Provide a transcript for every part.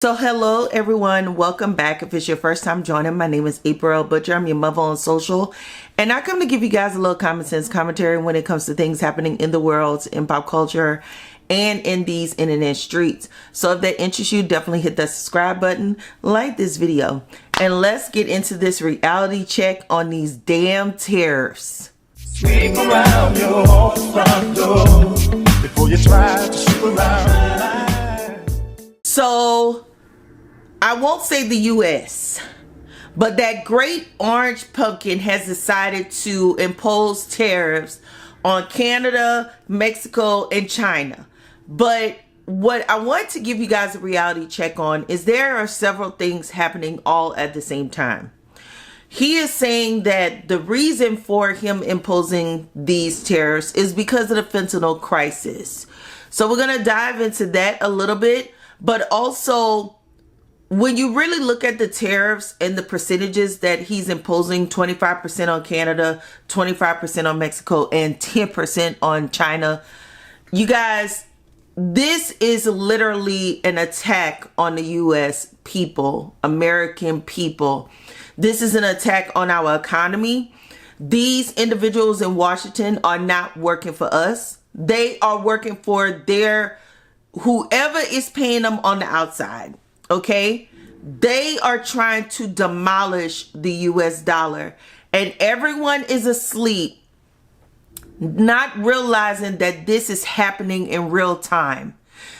So hello everyone, welcome back. If it's your first time joining, my name is April Butcher. I'm your mother on social, and I come to give you guys a little common sense commentary when it comes to things happening in the world, in pop culture, and in these internet streets. So if that interests you, definitely hit that subscribe button, like this video, and let's get into this reality check on these damn tariffs. Sweep around your home front door before you try to sweep around. So I won't say the US, but that great orange pumpkin has decided to impose tariffs on Canada, Mexico, and China. But what I want to give you guys a reality check on is there are several things happening all at the same time. He is saying that the reason for him imposing these tariffs is because of the fentanyl crisis. So we're going to dive into that a little bit, but also when you really look at the tariffs and the percentages that he's imposing, 25% on Canada, 25% on Mexico, and 10% on China, you guys, this is literally an attack on the US people, American people. This is an attack on our economy. These individuals in Washington are not working for us. They are working for their whoever is paying them on the outside. Okay, they are trying to demolish the US dollar, and everyone is asleep, not realizing that this is happening in real time.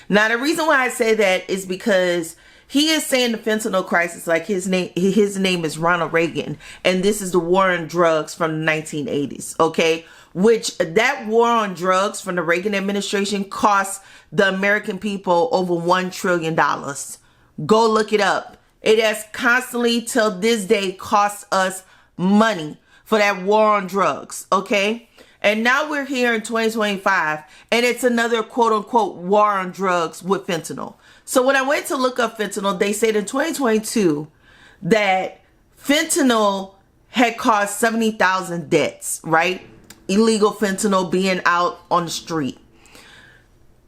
Now, the reason why I say that is because he is saying the fentanyl crisis, like his name is Ronald Reagan, and this is the war on drugs from the 1980s, okay? Which that war on drugs from the Reagan administration cost the American people over $1 trillion. Go look it up. It has constantly till this day cost us money for that war on drugs, okay? And now we're here in 2025, and it's another quote unquote war on drugs with fentanyl. So when I went to look up fentanyl, they said in 2022 that fentanyl had caused 70,000 deaths, right? Illegal fentanyl being out on the street.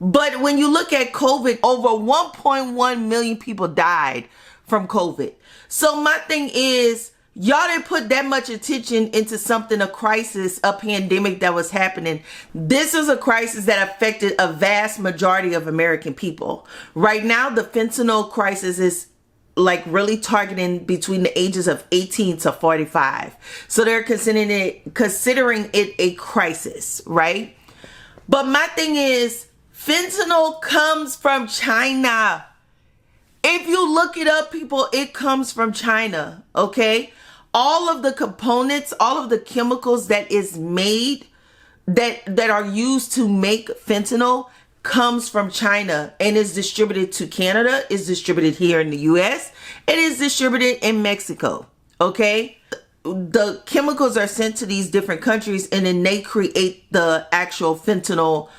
But when you look at COVID, over 1.1 million people died from COVID. So my thing is, y'all didn't put that much attention into something, a crisis, a pandemic that was happening. This is a crisis that affected a vast majority of American people. Right now, the fentanyl crisis is like really targeting between the ages of 18 to 45. So they're considering it a crisis, right? But my thing is, fentanyl comes from China. If you look it up, people, it comes from China, okay? All of the components, all of the chemicals that is made, that are used to make fentanyl comes from China and is distributed to Canada, is distributed here in the US, and is distributed in Mexico, okay? The chemicals are sent to these different countries, and then they create the actual fentanyl,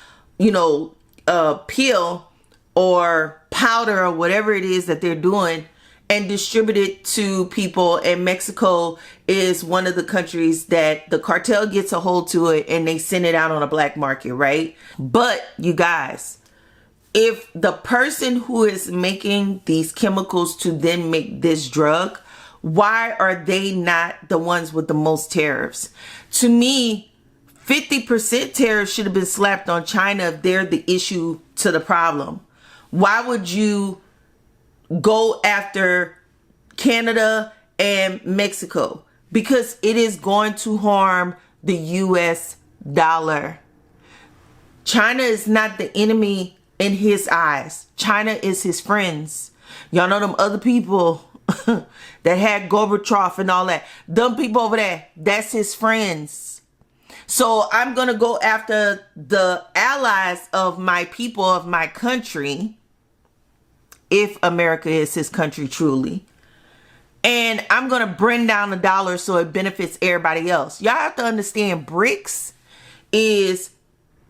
pill or powder or whatever it is that they're doing, and distribute it to people. And Mexico is one of the countries that the cartel gets a hold to it, and they send it out on a black market, right? But you guys, if the person who is making these chemicals to then make this drug, why are they not the ones with the most tariffs? To me, 50% tariffs should have been slapped on China if they're the issue to the problem. Why would you go after Canada and Mexico? Because it is going to harm the US dollar. China is not the enemy in his eyes. China is his friends. Y'all know them other people that had Gorbachev and all that. Them people over there, that's his friends. So I'm going to go after the allies of my people, of my country, if America is his country truly. And I'm going to bring down the dollar so it benefits everybody else. Y'all have to understand, BRICS is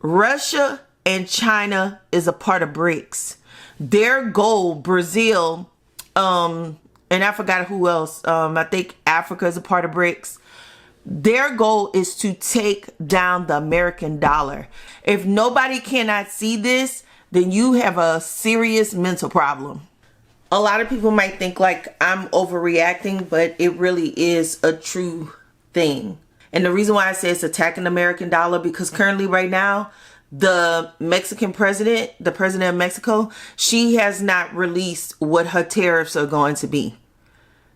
Russia and China is a part of BRICS. Their goal, Brazil, and I forgot who else. I think Africa is a part of BRICS. Their goal is to take down the American dollar. If nobody cannot see this, then you have a serious mental problem. A lot of people might think like I'm overreacting, but it really is a true thing. And the reason why I say it's attacking the American dollar, because currently right now, the Mexican president, the president of Mexico, she has not released what her tariffs are going to be.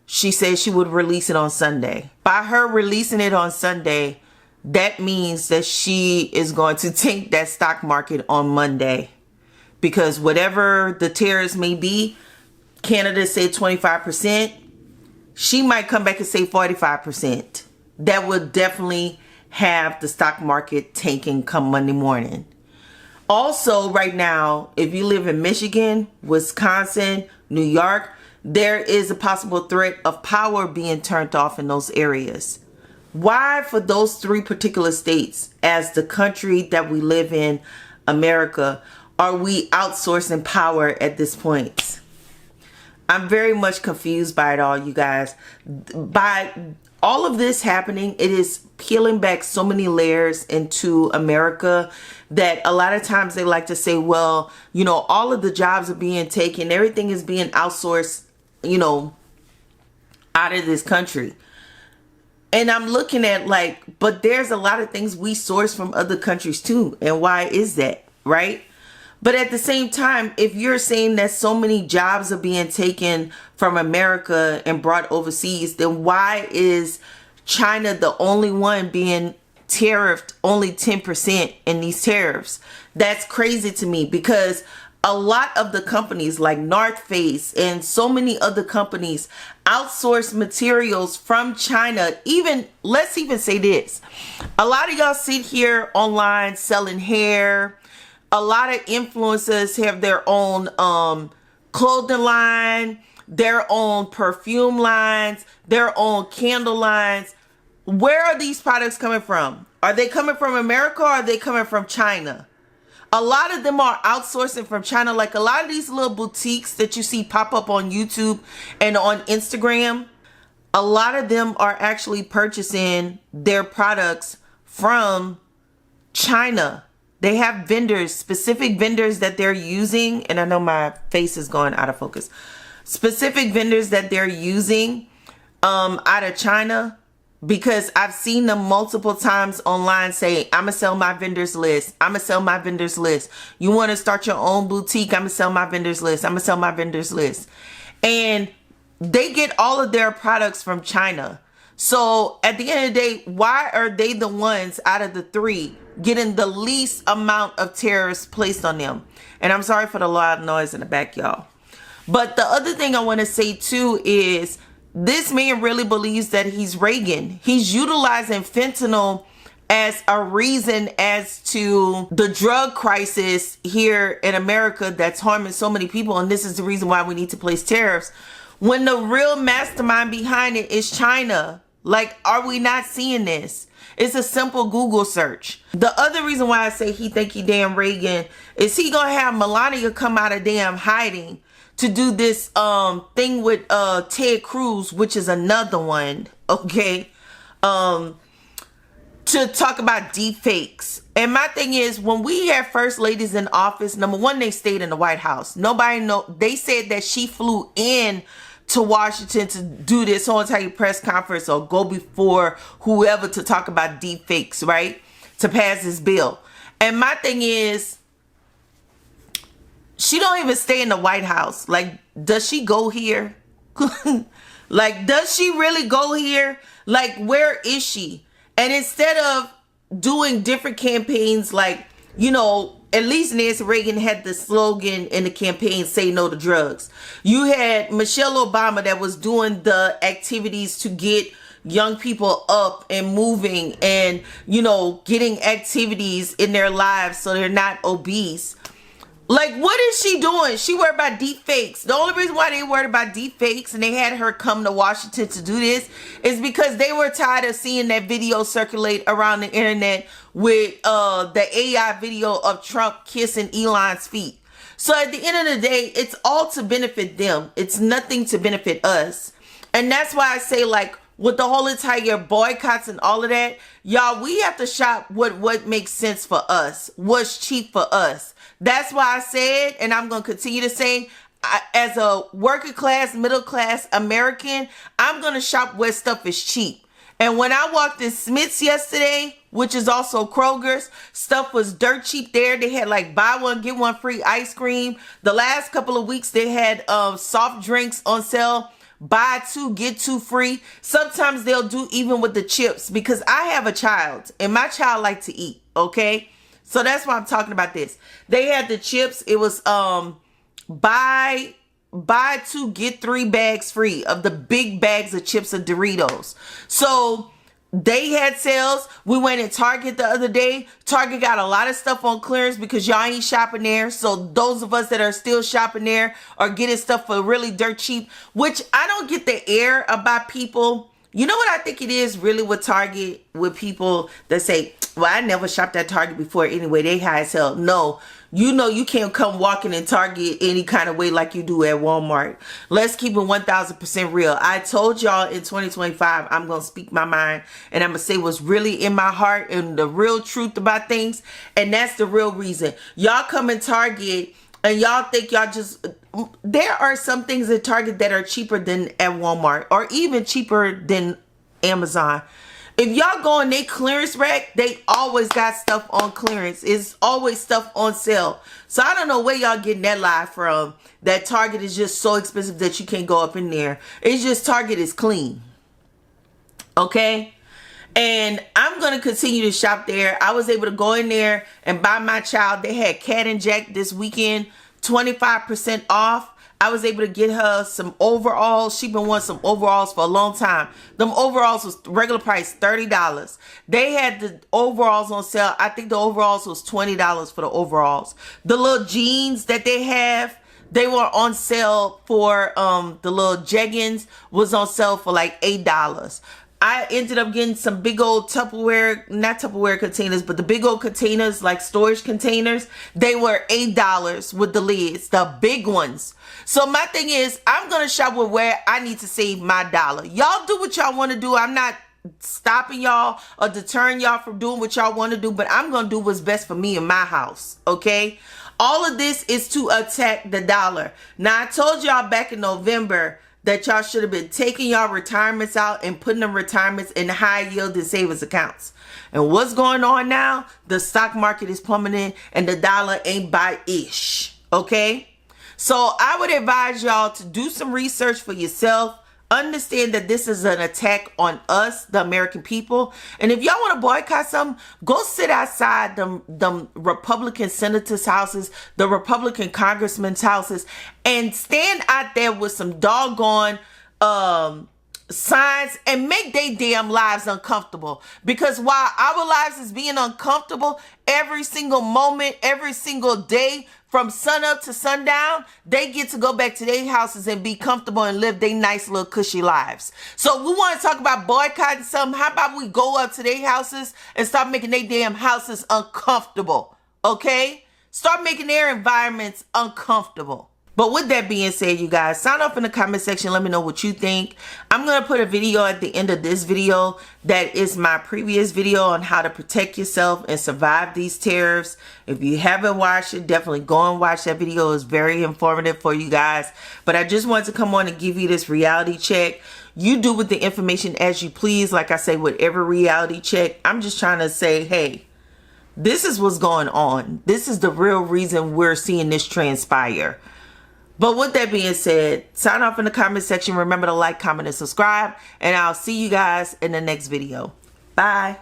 She said she would release it on Sunday. By her releasing it on Sunday, that means that she is going to tank that stock market on Monday. Because whatever the tariffs may be, Canada said 25%. She might come back and say 45%. That would definitely have the stock market tanking come Monday morning. Also, right now, if you live in Michigan, Wisconsin, New York, there is a possible threat of power being turned off in those areas. Why, for those three particular states, as the country that we live in, America, are we outsourcing power at this point? I'm very much confused by it all, you guys. By all of this happening, it is peeling back so many layers into America that a lot of times they like to say, well, you know, all of the jobs are being taken, everything is being outsourced, you know, out of this country. And I'm looking at like, but there's a lot of things we source from other countries too. And why is that, right? But at the same time, if you're saying that so many jobs are being taken from America and brought overseas, then why is China the only one being tariffed only 10% in these tariffs? That's crazy to me, because a lot of the companies like North Face and so many other companies outsource materials from China. Even, let's even say this. A lot of y'all sit here online selling hair. A lot of influencers have their own clothing line, their own perfume lines, their own candle lines. Where are these products coming from? Are they coming from America or are they coming from China? A lot of them are outsourcing from China. Like a lot of these little boutiques that you see pop up on YouTube and on Instagram, a lot of them are actually purchasing their products from China. They have vendors, specific vendors that they're using. And I know my face is going out of focus. Specific vendors that they're using out of China, because I've seen them multiple times online say, I'm going to sell my vendors list. I'm going to sell my vendors list. You want to start your own boutique? I'm going to sell my vendors list. I'm going to sell my vendors list. And they get all of their products from China. So at the end of the day, why are they the ones out of the three getting the least amount of tariffs placed on them? And I'm sorry for the loud noise in the back, y'all. But the other thing I want to say too is this man really believes that he's Reagan. He's utilizing fentanyl as a reason as to the drug crisis here in America that's harming so many people. And this is the reason why we need to place tariffs, when the real mastermind behind it is China. Like, are we not seeing this? It's a simple Google search. The other reason why I say he think he damn Reagan is he gonna have Melania come out of damn hiding to do this thing with Ted Cruz, which is another one, okay? To talk about deep fakes. And my thing is, when we had first ladies in office, number one, they stayed in the White House. Nobody know. They said that she flew in to Washington to do this whole entire press conference or go before whoever to talk about deep fakes, right? To pass this bill. And my thing is, she don't even stay in the White House. Like, does she go here? Like, does she really go here? Like, where is she? And instead of doing different campaigns, like, you know, at least Nancy Reagan had the slogan in the campaign, say no to drugs. You had Michelle Obama that was doing the activities to get young people up and moving and, you know, getting activities in their lives so they're not obese. Like, what is she doing? She worried about deep fakes. The only reason why they worried about deep fakes and they had her come to Washington to do this is because they were tired of seeing that video circulate around the internet with the AI video of Trump kissing Elon's feet. So at the end of the day, it's all to benefit them. It's nothing to benefit us. And that's why I say, like, with the whole entire boycotts and all of that, y'all, we have to shop what makes sense for us, what's cheap for us. That's why I said, and I'm going to continue to say, as a working class, middle class American, I'm going to shop where stuff is cheap. And when I walked in Smith's yesterday, which is also Kroger's, stuff was dirt cheap there. They had like buy one, get one free ice cream. The last couple of weeks, they had soft drinks on sale. Buy two, get two free. Sometimes they'll do even with the chips because I have a child and my child like to eat, okay? So that's why I'm talking about this. They had the chips. It was buy two, get three bags free of the big bags of chips and Doritos. So they had sales. We went in Target the other day. Target got a lot of stuff on clearance because y'all ain't shopping there. So those of us that are still shopping there are getting stuff for really dirt cheap, which I don't get the air about people. You know what I think it is really with Target, with people that say, well, I never shopped at Target before anyway. They high as hell. No, you know you can't come walking in Target any kind of way like you do at Walmart. Let's keep it 1000% real. I told y'all in 2025, I'm going to speak my mind and I'm going to say what's really in my heart and the real truth about things. And that's the real reason. Y'all come in Target and y'all think y'all just... There are some things at Target that are cheaper than at Walmart or even cheaper than Amazon. If y'all go in their clearance rack, they always got stuff on clearance. It's always stuff on sale. So I don't know where y'all getting that lie from, that Target is just so expensive that you can't go up in there. It's just Target is clean. Okay? And I'm going to continue to shop there. I was able to go in there and buy my child. They had Cat and Jack this weekend, 25% off. I was able to get her some overalls. She been wanting some overalls for a long time. Them overalls was regular price $30. They had the overalls on sale. I think the overalls was $20 for the overalls. The little jeans that they have, they were on sale for the little jeggings was on sale for like $8. I ended up getting some big old Tupperware, not Tupperware containers, but the big old containers, like storage containers. They were $8 with the lids, the big ones. So my thing is, I'm going to shop with where I need to save my dollar. Y'all do what y'all want to do. I'm not stopping y'all or deterring y'all from doing what y'all want to do, but I'm going to do what's best for me in my house, okay? All of this is to attack the dollar. Now, I told y'all back in November that y'all should have been taking y'all retirements out and putting them retirements in high yielding savings accounts. And what's going on now? The stock market is plummeting and the dollar ain't buy-ish, okay? So I would advise y'all to do some research for yourself. Understand that this is an attack on us, the American people. And if y'all want to boycott something, go sit outside the Republican senators' houses, the Republican congressmen's houses, and stand out there with some doggone signs and make their damn lives uncomfortable. Because while our lives is being uncomfortable every single moment, every single day, from sun up to sundown, they get to go back to their houses and be comfortable and live their nice little cushy lives. So we want to talk about boycotting something. How about we go up to their houses and start making their damn houses uncomfortable, okay? Start making their environments uncomfortable. But with that being said, you guys, sign off in the comment section. Let me know what you think. I'm going to put a video at the end of this video that is my previous video on how to protect yourself and survive these tariffs. If you haven't watched it, definitely go and watch that video. It's very informative for you guys. But I just wanted to come on and give you this reality check. You do with the information as you please. Like I say, with every reality check, I'm just trying to say, hey, this is what's going on. This is the real reason we're seeing this transpire. But with that being said, sign off in the comment section. Remember to like, comment, and subscribe. And I'll see you guys in the next video. Bye.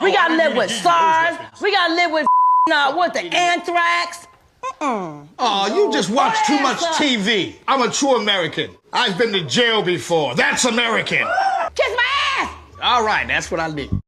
We gotta live with SARS. We gotta live with the anthrax. Oh, you just watch too much TV. I'm a true American. I've been to jail before. That's American. Kiss my ass. All right, that's what I need.